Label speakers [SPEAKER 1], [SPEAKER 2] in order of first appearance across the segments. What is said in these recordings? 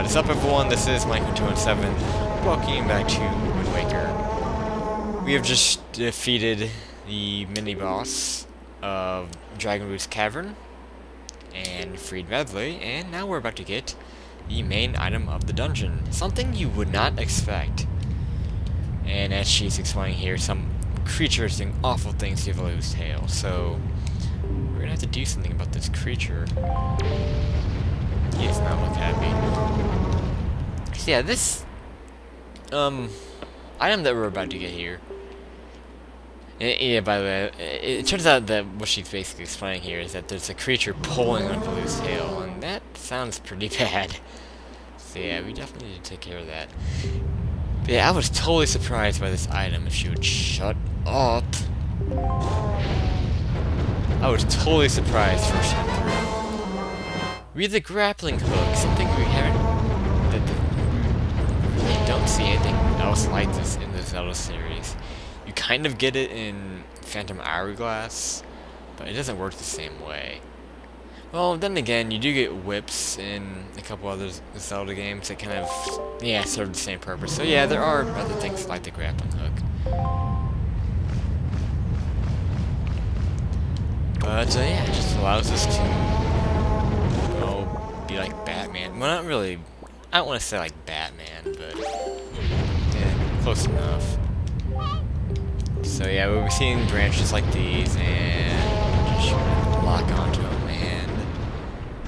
[SPEAKER 1] What's up, everyone? This is Michael217. Welcome back to Wind Waker. We have just defeated the mini-boss of Dragon Roost Cavern and freed Medley, and now we're about to get the main item of the dungeon. Something you would not expect. And as she's explaining here, some creatures doing awful things to Evolu's tail, so we're gonna have to do something about this creature. He does not look happy. So yeah, this item that we're about to get here. Yeah, by the way, it turns out that what she's basically explaining here is that there's a creature pulling on Blue's tail, and that sounds pretty bad. So yeah, we definitely need to take care of that. But yeah, I was totally surprised by this item if she would shut up. I was totally surprised first time through. We have the Grappling Hook, something we really don't see anything else like this in the Zelda series. You kind of get it in Phantom Hourglass, but it doesn't work the same way. Well, then again, you do get whips in a couple other Zelda games that kind of, yeah, serve the same purpose. So yeah, there are other things like the Grappling Hook. But yeah, it just allows us to be like Batman. Well, not really. I don't want to say like Batman, but yeah, close enough. So yeah, we'll be seeing branches like these, and just lock onto them and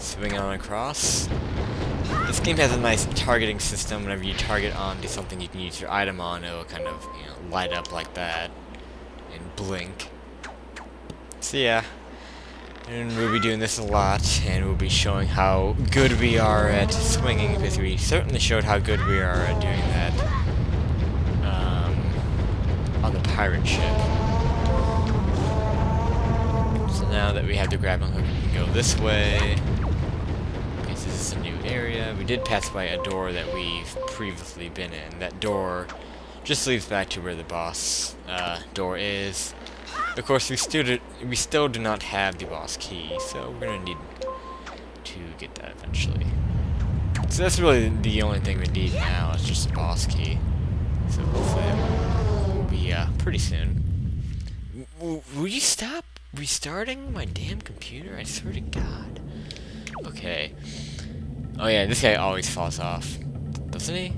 [SPEAKER 1] swing on across. This game has a nice targeting system. Whenever you target onto something you can use your item on, it'll kind of, you know, light up like that and blink. So yeah. And we'll be doing this a lot, and we'll be showing how good we are at swinging, because we certainly showed how good we are at doing that on the pirate ship. So now that we have the Grappling Hook, we can go this way, because this is a new area. We did pass by a door that we've previously been in. That door just leads back to where the boss door is. Of course, we still do not have the boss key, so we're gonna need to get that eventually. So that's really the only thing we need now, is just a boss key. So hopefully that will be pretty soon. Will you stop restarting my damn computer? I swear to God. Okay. Oh yeah, this guy always falls off, doesn't he?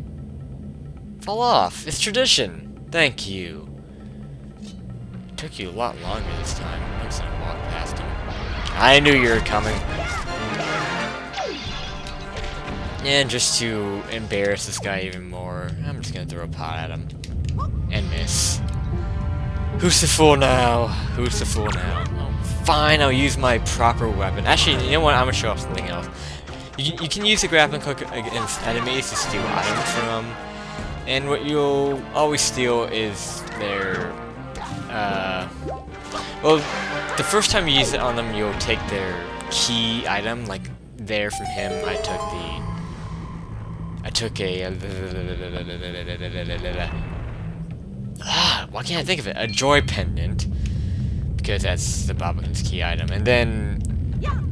[SPEAKER 1] Fall off. It's tradition. Thank you. Took you a lot longer this time. I'm just gonna walk past him. I knew you were coming. And just to embarrass this guy even more, I'm just gonna throw a pot at him. And miss. Who's the fool now? Who's the fool now? Oh, fine, I'll use my proper weapon. Actually, you know what? I'm gonna show off something else. You can use the Grappling Hook against enemies to steal items from them. And what you'll always steal is their well, the first time you use it on them, you'll take their key item, like there from him. I took a why can't I think of it? A joy pendant, because that's the Bobblekin's key item. And then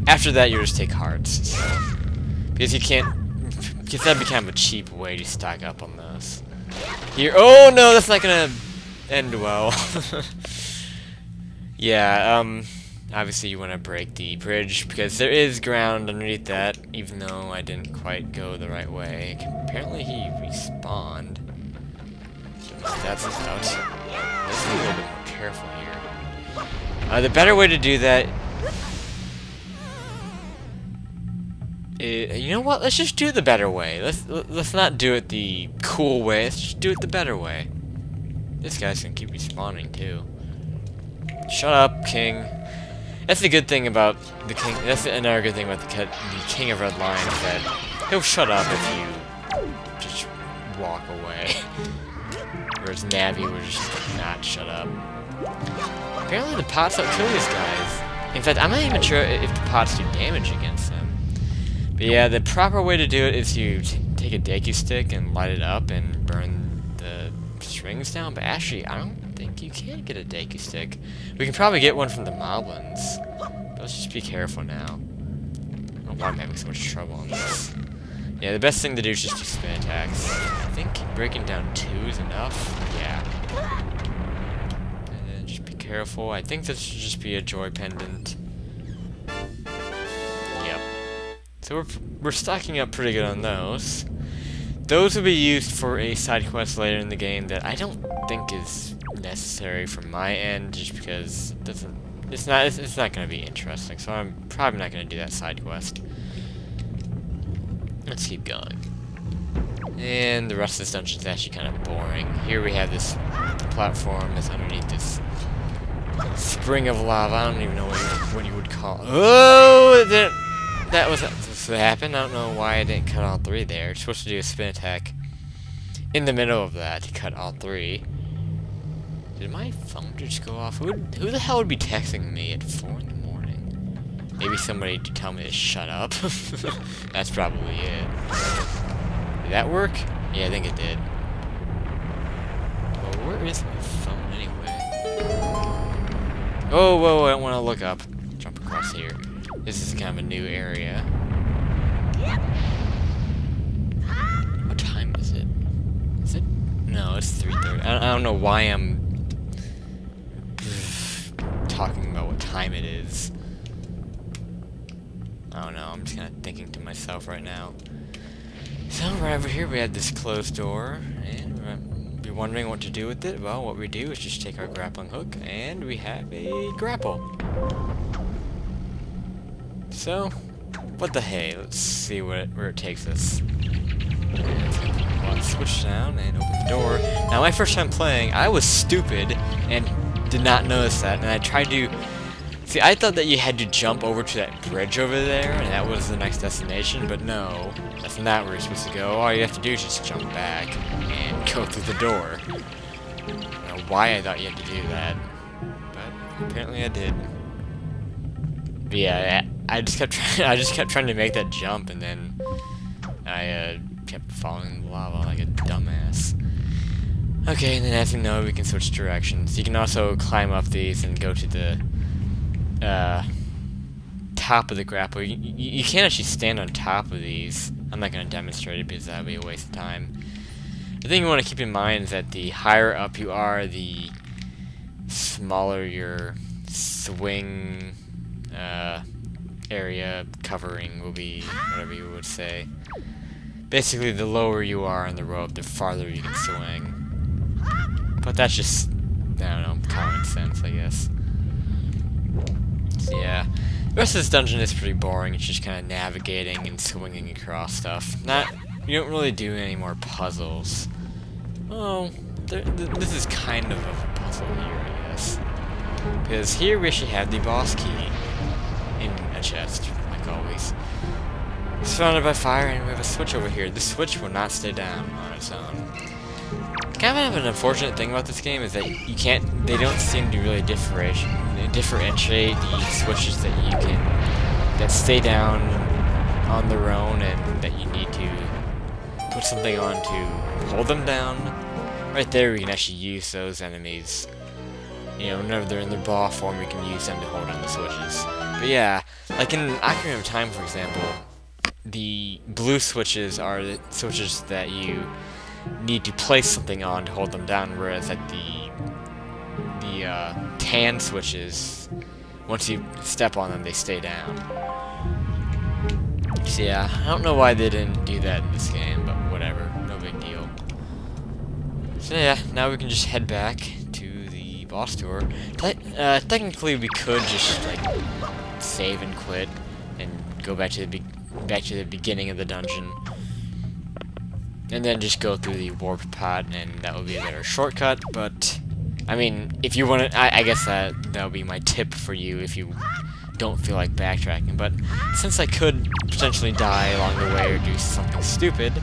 [SPEAKER 1] after that, you just take hearts, so, because that'd be kind of a cheap way to stock up on those. Here, oh no, that's not gonna end well. Yeah, obviously you want to break the bridge, because there is ground underneath that, even though I didn't quite go the right way. Apparently he respawned. Don't know if that's about. Let's be a little bit more careful here. The better way to do that is, you know what? Let's just do the better way. Let's not do it the cool way. Let's just do it the better way. This guy's gonna keep respawning too. Shut up, King. That's the good thing about the King. That's another good thing about the King of Red Lion, is that he'll shut up if you just walk away. Whereas Navi would just not shut up. Apparently the pots don't kill these guys. In fact, I'm not even sure if the pots do damage against them. But yeah, the proper way to do it is you take a Deku stick and light it up and burn the strings down. But actually, I don't think you can get a Deku stick. We can probably get one from the Moblins. But let's just be careful now. I don't know why I'm having so much trouble on this. Yeah, the best thing to do is just do spin attacks. I think breaking down 2 is enough. Yeah. And then just be careful. I think this should just be a joy pendant. Yep. So we're stocking up pretty good on those. Those will be used for a side quest later in the game that I don't think is necessary from my end, just because it's not going to be interesting. So I'm probably not going to do that side quest. Let's keep going. And the rest of this dungeon is actually kind of boring. Here we have this platform that's underneath this spring of lava. I don't even know what you would call it. Oh! That was supposed to happen. I don't know why I didn't cut all 3 there. It's supposed to do a spin attack in the middle of that to cut all 3. Did my phone just go off? Who the hell would be texting me at 4 in the morning? Maybe somebody to tell me to shut up. That's probably it. Did that work? Yeah, I think it did. Well, where is my phone anyway? Oh, whoa, I don't want to look up. Jump across here. This is kind of a new area. What time is it? Is it? No, it's 3:30. I don't know why I'm talking about what time it is. I don't know, I'm just kind of thinking to myself right now. So, right over here we had this closed door, and you're wondering what to do with it. Well, what we do is just take our grappling hook, and we have a grapple. So, what the hey, let's see where it takes us. Let's switch down and open the door. Now, my first time playing, I was stupid and did not notice that, and I tried to... See, I thought that you had to jump over to that bridge over there, and that was the next destination, but no, that's not where you're supposed to go. All you have to do is just jump back and go through the door. I don't know why I thought you had to do that, but apparently I did. But yeah, I just kept trying to make that jump, and then I kept falling in the lava like a dumbass. Okay, and then as you know, we can switch directions. You can also climb up these and go to the top of the grapple. You can't actually stand on top of these. I'm not going to demonstrate it because that would be a waste of time. The thing you want to keep in mind is that the higher up you are, the smaller your swing area covering will be, whatever you would say. Basically, the lower you are on the rope, the farther you can swing. But that's just, I don't know, common sense, I guess. So yeah, the rest of this dungeon is pretty boring. It's just kind of navigating and swinging across stuff. You don't really do any more puzzles. Oh, this is kind of a puzzle here, I guess. Because here we actually have the boss key in a chest, like always. Surrounded by fire, and we have a switch over here. The switch will not stay down on its own. Kind of an unfortunate thing about this game is that they don't seem to really differentiate the switches that stay down on their own and that you need to put something on to hold them down. Right there we can actually use those enemies. You know, whenever they're in their ball form, we can use them to hold on the switches. But yeah, like in Ocarina of Time, for example, the blue switches are the switches that you need to place something on to hold them down, whereas like the tan switches, once you step on them, they stay down. So yeah, I don't know why they didn't do that in this game, but whatever, no big deal. So yeah, now we can just head back to the boss tour. Technically, we could just like save and quit and go back to the beginning of the dungeon, and then just go through the warp pod, and that would be a better shortcut. But I mean, if you want to, I guess that would be my tip for you if you don't feel like backtracking. But since I could potentially die along the way or do something stupid,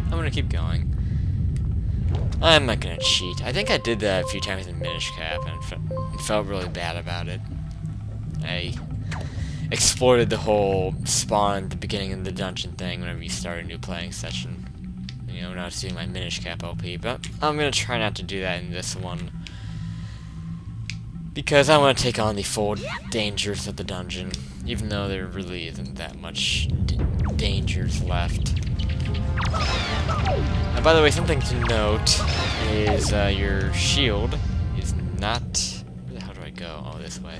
[SPEAKER 1] I'm gonna keep going. I'm not gonna cheat. I think I did that a few times in Minish Cap and felt really bad about it. I exploited the whole spawn at the beginning of the dungeon thing whenever you start a new playing session. You know, when I was doing my Minish Cap LP, but I'm gonna try not to do that in this one, because I want to take on the full dangers of the dungeon, even though there really isn't that much dangers left. By the way, something to note is your shield is not... How do I go? Oh, this way.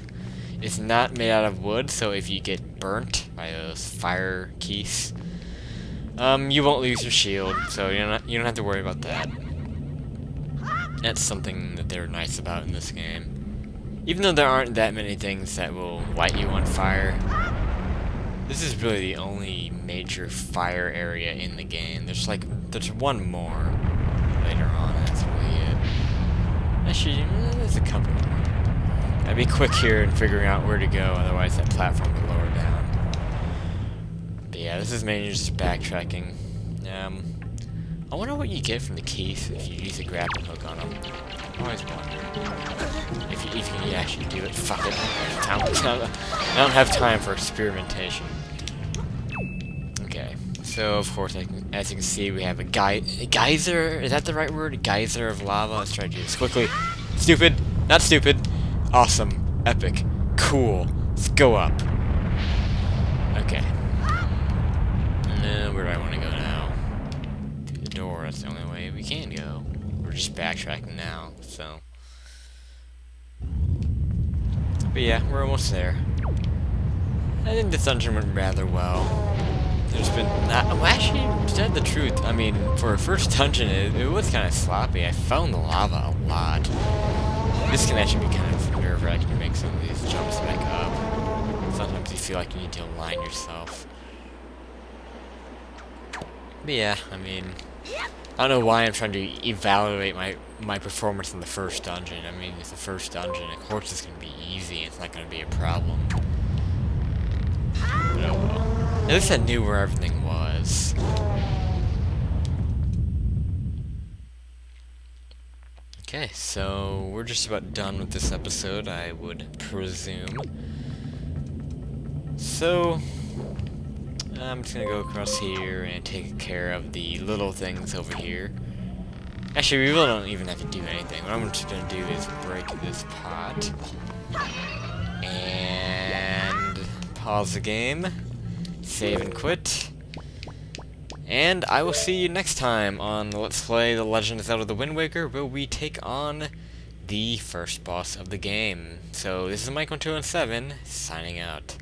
[SPEAKER 1] It's not made out of wood, so if you get burnt by those fire keys, you won't lose your shield, so you don't have to worry about that. That's something that they're nice about in this game. Even though there aren't that many things that will light you on fire, this is really the only major fire area in the game. There's one more later on, that's really it. Actually, there's a couple more. I'd be quick here in figuring out where to go, otherwise that platform would lower down. But yeah, this is mainly just backtracking. I wonder what you get from the keys if you use a grappling hook on them. I always wonder. If you can actually do it. Fuck it. I don't have time for experimentation. Okay. So, of course, as you can see, we have a geyser. Is that the right word? A geyser of lava. Let's try to do this quickly. Stupid. Not stupid. Awesome. Epic. Cool. Let's go up. Okay. Where do I want to go now? Through the door. That's the only way we can go. We're just backtracking now, so. But yeah, we're almost there. I think this dungeon went rather well. There's been actually, to tell the truth, I mean, for a first dungeon, it was kind of sloppy. I found the lava a lot. This can actually be kind of nerve-wracking to make some of these jumps back up. Sometimes you feel like you need to align yourself. But yeah, I mean, I don't know why I'm trying to evaluate my performance in the first dungeon. I mean, it's the first dungeon. Of course it's going to be easy. It's not going to be a problem. But oh well. At least I knew where everything was. Okay, so we're just about done with this episode, I would presume. So, I'm just gonna go across here and take care of the little things over here. Actually, we really don't even have to do anything. What I'm just gonna do is break this pot. And pause the game. Save and quit. And I will see you next time on Let's Play The Legend of Zelda: The Wind Waker, where we take on the first boss of the game. So, this is Mike1217, signing out.